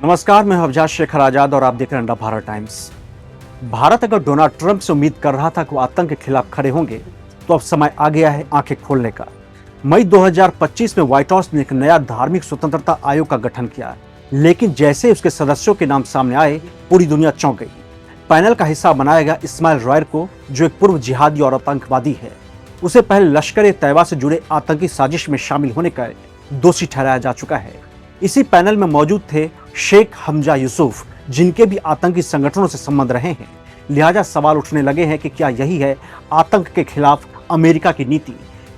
नमस्कार, मैं अवजाज शेखर आजाद और आप देख रहे हैं द भारत टाइम्स। भारत अगर डोनाल्ड ट्रंप से उम्मीद कर रहा था कि वो आतंक के खिलाफ खड़े होंगे, तो अब समय आ गया है आंखें खोलने का। मई 2025 में व्हाइट हाउस ने एक नया धार्मिक स्वतंत्रता आयोग का गठन किया, लेकिन जैसे उसके सदस्यों के नाम सामने आए, पूरी दुनिया चौंक गई। पैनल का हिस्सा बनाया गया इस्माइल रॉयर को, जो एक पूर्व जिहादी और आतंकवादी है। उसे पहले लश्कर-ए-तैयबा से जुड़े आतंकी साजिश में शामिल होने का दोषी ठहराया जा चुका है। इसी पैनल में मौजूद थे शेख हमजा यूसुफ, जिनके भी आतंकी संगठनों से संबंध रहे हैं। लिहाजा सवाल उठने लगे हैं कि क्या यही है आतंक के खिलाफ अमेरिका की नीति?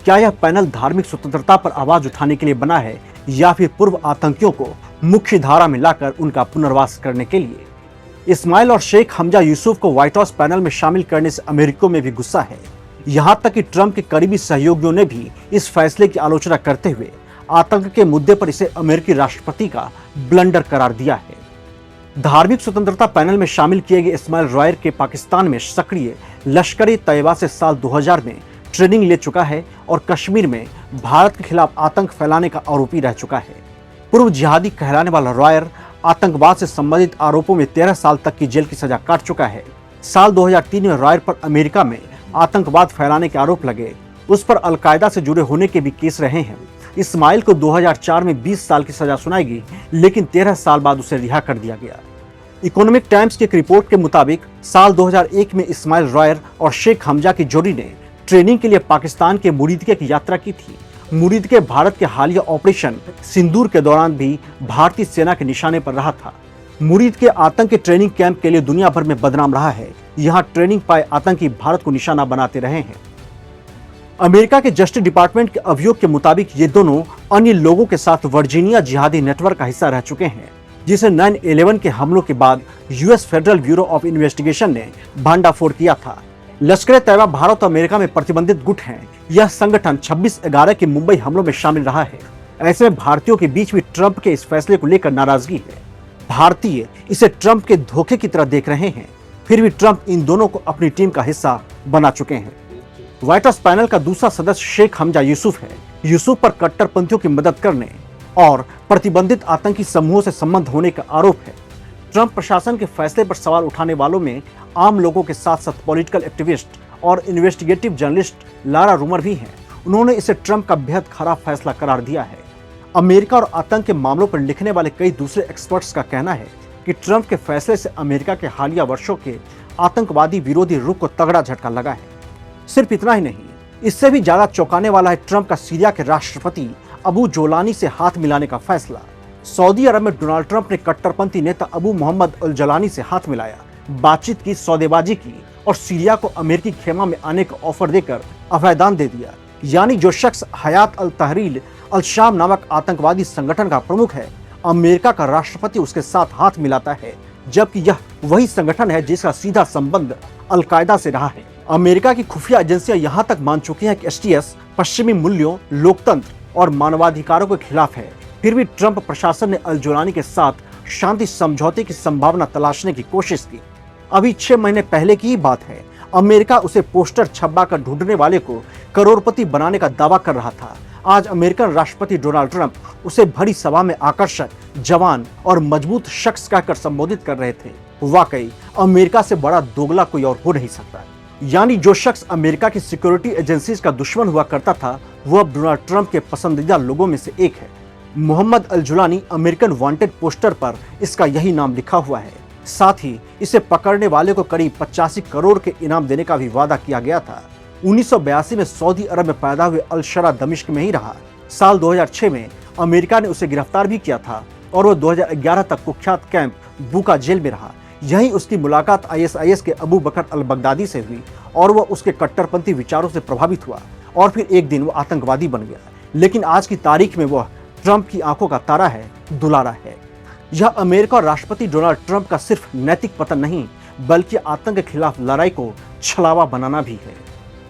क्या यह पैनल धार्मिक स्वतंत्रता पर आवाज उठाने के लिए बना है, या फिर पूर्व आतंकियों को मुख्य धारा में लाकर उनका पुनर्वास करने के लिए? इस्माइल और शेख हमजा यूसुफ को व्हाइट हाउस पैनल में शामिल करने से अमेरिकियों में भी गुस्सा है। यहां तक कि ट्रंप के करीबी सहयोगियों ने भी इस फैसले की आलोचना करते हुए आतंक के मुद्दे पर इसे अमेरिकी राष्ट्रपति का ब्लंडर करार दिया है। धार्मिक स्वतंत्रता पैनल में शामिल किए गए इस्माइल रॉयर के पाकिस्तान में सक्रिय लश्कर-ए-तैयबा से साल 2000 में ट्रेनिंग ले चुका है और कश्मीर में भारत के खिलाफ आतंक फैलाने का आरोपी रह चुका है। पूर्व जिहादी कहलाने वाला रॉयर आतंकवाद से संबंधित आरोपों में 13 साल तक की जेल की सजा काट चुका है। साल 2003 में रॉयर पर अमेरिका में आतंकवाद फैलाने के आरोप लगे। उस पर अलकायदा से जुड़े होने के भी केस रहे हैं। इस्माइल को 2004 में 20 साल की सजा सुनाई गई, लेकिन 13 साल बाद उसे रिहा कर दिया गया। इकोनॉमिक टाइम्स की एक रिपोर्ट के मुताबिक साल 2001 में इस्माइल रॉयर और शेख हमजा की जोड़ी ने ट्रेनिंग के लिए पाकिस्तान के मुरीदके की यात्रा की थी। मुरीदके भारत के हालिया ऑपरेशन सिंदूर के दौरान भी भारतीय सेना के निशाने पर रहा था। मुरीदके आतंक के ट्रेनिंग कैंप के लिए दुनिया भर में बदनाम रहा है। यहाँ ट्रेनिंग पाए आतंकी भारत को निशाना बनाते रहे हैं। अमेरिका के जस्टिस डिपार्टमेंट के अभियोग के मुताबिक ये दोनों अन्य लोगों के साथ वर्जीनिया जिहादी नेटवर्क का हिस्सा रह चुके हैं, जिसे 9/11 के हमलों के बाद US federal bureau of investigation ने भांडाफोड़ किया था। लश्कर-ए-तैयबा भारत और अमेरिका में प्रतिबंधित गुट है। यह संगठन 26/11 के मुंबई हमलों में शामिल रहा है। ऐसे में भारतीयों के बीच भी ट्रंप के इस फैसले को लेकर नाराजगी है। भारतीय इसे ट्रंप के धोखे की तरह देख रहे हैं, फिर भी ट्रंप इन दोनों को अपनी टीम का हिस्सा बना चुके हैं। व्हाइट हाउस पैनल का दूसरा सदस्य शेख हमजा यूसुफ है। यूसुफ पर कट्टरपंथियों की मदद करने और प्रतिबंधित आतंकी समूहों से संबंध होने का आरोप है। ट्रंप प्रशासन के फैसले पर सवाल उठाने वालों में आम लोगों के साथ साथ पॉलिटिकल एक्टिविस्ट और इन्वेस्टिगेटिव जर्नलिस्ट लारा रूमर भी हैं। उन्होंने इसे ट्रंप का बेहद खराब फैसला करार दिया है। अमेरिका और आतंक के मामलों पर लिखने वाले कई दूसरे एक्सपर्ट्स का कहना है कि ट्रंप के फैसले से अमेरिका के हालिया वर्षों के आतंकवादी विरोधी रुख को तगड़ा झटका लगा है। सिर्फ इतना ही नहीं, इससे भी ज्यादा चौंकाने वाला है ट्रंप का सीरिया के राष्ट्रपति अबू जोलानी से हाथ मिलाने का फैसला। सऊदी अरब में डोनाल्ड ट्रंप ने कट्टरपंथी नेता अबू मोहम्मद अल जलानी से हाथ मिलाया, बातचीत की, सौदेबाजी की और सीरिया को अमेरिकी खेमा में आने का ऑफर देकर अभयदान दे दिया। यानी जो शख्स हयात अल तहरीर अल शाम नामक आतंकवादी संगठन का प्रमुख है, अमेरिका का राष्ट्रपति उसके साथ हाथ मिलाता है, जबकि यह वही संगठन है जिसका सीधा संबंध अलकायदा से रहा है। अमेरिका की खुफिया एजेंसियां यहां तक मान चुकी हैं कि एसटीएस पश्चिमी मूल्यों, लोकतंत्र और मानवाधिकारों के खिलाफ है। फिर भी ट्रंप प्रशासन ने अल जोलानी के साथ शांति समझौते की संभावना तलाशने की कोशिश की। अभी 6 महीने पहले की ही बात है। अमेरिका उसे पोस्टर छपवा कर ढूंढने वाले को करोड़पति बनाने का दावा कर रहा था। आज अमेरिकन राष्ट्रपति डोनाल्ड ट्रंप उसे भरी सभा में आकर्षक, जवान और मजबूत शख्स कहकर संबोधित कर रहे थे। वाकई अमेरिका से बड़ा दोगला कोई और हो नहीं सकता। यानी जो शख्स अमेरिका की सिक्योरिटी एजेंसीज का दुश्मन हुआ करता था, वो अब डोनाल्ड ट्रंप के पसंदीदा लोगों में से एक है। मोहम्मद अल जुलानी अमेरिकन वांटेड पोस्टर पर इसका यही नाम लिखा हुआ है। साथ ही इसे पकड़ने वाले को करीब 85 करोड़ के इनाम देने का भी वादा किया गया था। 1982 में सऊदी अरब में पैदा हुए अल शरा दमिश्क में ही रहा। साल 2006 में अमेरिका ने उसे गिरफ्तार भी किया था और वो 2011 तक कुख्यात कैंप बुका जेल में रहा। यहीं उसकी मुलाकात ISIS के अबू बकर अल बगदादी से हुई और वह उसके कट्टरपंथी विचारों से प्रभावित हुआ और फिर एक दिन वो आतंकवादी बन गया। लेकिन आज की तारीख में वह ट्रंप की आंखों का तारा है, दुलारा है। यह अमेरिका और राष्ट्रपति डोनाल्ड ट्रंप का सिर्फ नैतिक पतन नहीं, बल्कि आतंक के खिलाफ लड़ाई को छलावा बनाना भी है।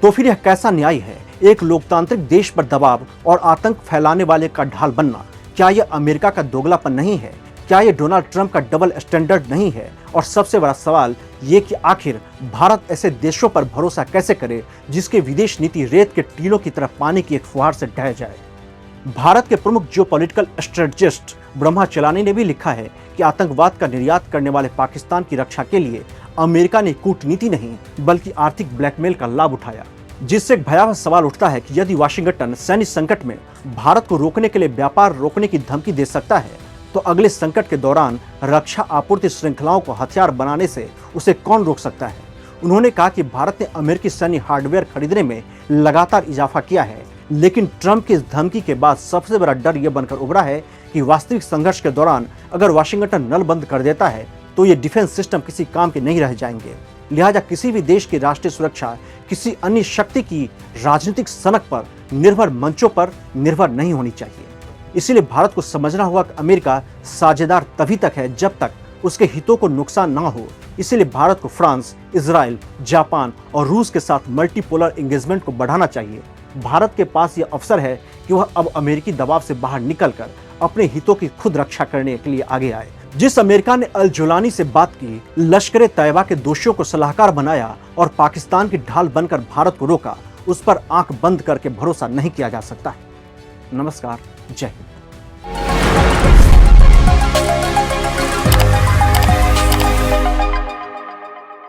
तो फिर यह कैसा न्याय है? एक लोकतांत्रिक देश पर दबाव और आतंक फैलाने वाले का ढाल बनना, क्या यह अमेरिका का दोगलापन नहीं है? क्या यह डोनाल्ड ट्रंप का डबल स्टैंडर्ड नहीं है? और सबसे बड़ा सवाल ये कि आखिर भारत ऐसे देशों पर भरोसा कैसे करे जिसके विदेश नीति रेत के टीलों की तरफ पानी की एक फुहार से ढह जाए। भारत के प्रमुख जियोपॉलिटिकल स्ट्रेटजिस्ट ब्रह्मा चलानी ने भी लिखा है कि आतंकवाद का निर्यात करने वाले पाकिस्तान की रक्षा के लिए अमेरिका ने कूटनीति नहीं बल्कि आर्थिक ब्लैकमेल का लाभ उठाया, जिससे एक भयावह सवाल उठता है कि यदि वाशिंगटन सैन्य संकट में भारत को रोकने के लिए व्यापार रोकने की धमकी दे सकता है तो अगले संकट के दौरान रक्षा आपूर्ति श्रृंखलाओं को हथियार बनाने से उसे कौन रोक सकता है। उन्होंने कहा कि भारत ने अमेरिकी सैन्य हार्डवेयर खरीदने में लगातार इजाफा किया है, लेकिन ट्रंप की इस धमकी के बाद सबसे बड़ा डर यह बनकर उभरा है कि वास्तविक संघर्ष के दौरान अगर वाशिंगटन नल बंद कर देता है तो ये डिफेंस सिस्टम किसी काम के नहीं रह जाएंगे। लिहाजा किसी भी देश की राष्ट्रीय सुरक्षा किसी अन्य शक्ति की राजनीतिक सनक पर निर्भर मंचों पर निर्भर नहीं होनी चाहिए। इसीलिए भारत को समझना होगा कि अमेरिका साझेदार तभी तक है जब तक उसके हितों को नुकसान ना हो। इसीलिए भारत को फ्रांस, इजराइल, जापान और रूस के साथ मल्टीपोलर एंगेजमेंट को बढ़ाना चाहिए। भारत के पास यह अवसर है कि वह अब अमेरिकी दबाव से बाहर निकलकर अपने हितों की खुद रक्षा करने के लिए आगे आए। जिस अमेरिका ने अल जुलानी से बात की, लश्कर तैयबा के दोषियों को सलाहकार बनाया और पाकिस्तान की ढाल बनकर भारत को रोका, उस पर आंख बंद करके भरोसा नहीं किया जा सकता है। नमस्कार, जय हिंद।